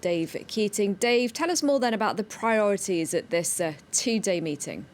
Dave Keating. Dave, tell us more then about the priorities at this two-day meeting.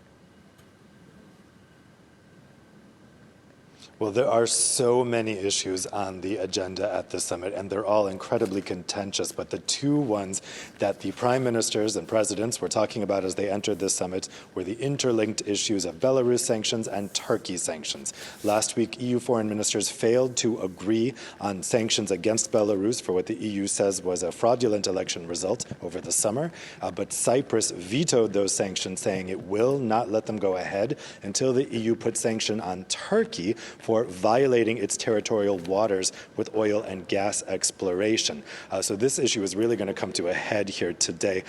Well, there are so many issues on the agenda at the summit, and they're all incredibly contentious. But the two ones that the prime ministers and presidents were talking about as they entered this summit were the interlinked issues of Belarus sanctions and Turkey sanctions. Last week, EU foreign ministers failed to agree on sanctions against Belarus for what the EU says was a fraudulent election result over the summer. But Cyprus vetoed those sanctions, saying it will not let them go ahead until the EU puts sanction on Turkey for violating its territorial waters with oil and gas exploration. So this issue is really going to come to a head here today.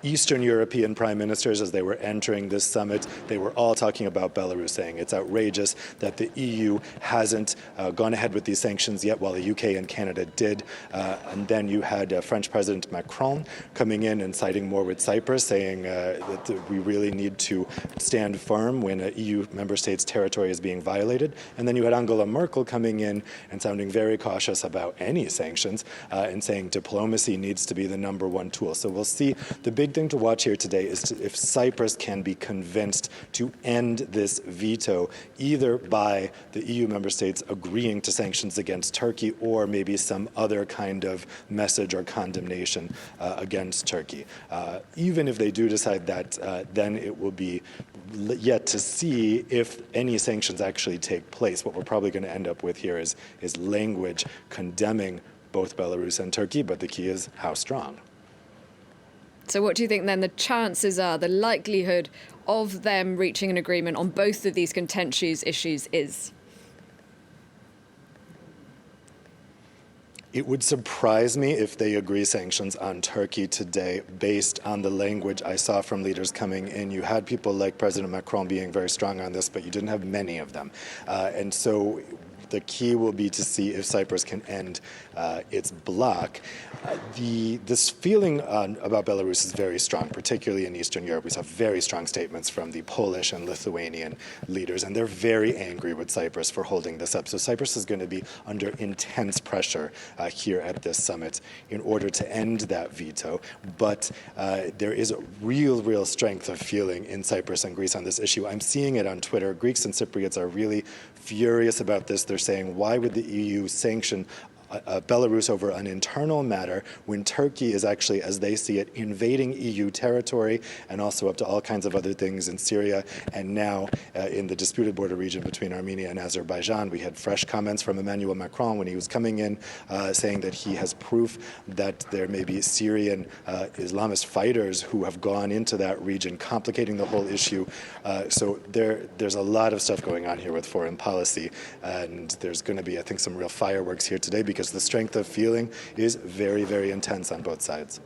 Eastern European prime ministers, as they were entering this summit, they were all talking about Belarus, saying it's outrageous that the EU hasn't gone ahead with these sanctions yet, while the UK and Canada did. And then you had French President Macron coming in and siding more with Cyprus, saying that we really need to stand firm when an EU member state's territory is being violated. And then you had Angela Merkel coming in and sounding very cautious about any sanctions and saying diplomacy needs to be the number one tool. So we'll see. The big thing to watch here today is if Cyprus can be convinced to end this veto, either by the EU member states agreeing to sanctions against Turkey or maybe some other kind of message or condemnation against Turkey. Even if they do decide that, then it will be yet to see if any sanctions actually take place. What we're probably going to end up with here is language condemning both Belarus and Turkey, but the key is how strong. So what do you think then the chances are, the likelihood of them reaching an agreement on both of these contentious issues is? It would surprise me if they agree sanctions on Turkey today based on the language I saw from leaders coming in. You had people like President Macron being very strong on this, but you didn't have many of them. And so the key will be to see if Cyprus can end its bloc. This feeling about Belarus is very strong, particularly in Eastern Europe. We saw very strong statements from the Polish and Lithuanian leaders, and they're very angry with Cyprus for holding this up. So Cyprus is going to be under intense pressure here at this summit in order to end that veto. But there is a real strength of feeling in Cyprus and Greece on this issue. I'm seeing it on Twitter. Greeks and Cypriots are really furious about this. They're saying, why would the EU sanction Belarus over an internal matter when Turkey is actually, as they see it, invading EU territory and also up to all kinds of other things in Syria and now in the disputed border region between Armenia and Azerbaijan. We had fresh comments from Emmanuel Macron when he was coming in saying that he has proof that there may be Syrian Islamist fighters who have gone into that region, complicating the whole issue. So there's a lot of stuff going on here with foreign policy, and there's going to be, I think, some real fireworks here today because the strength of feeling is very intense on both sides.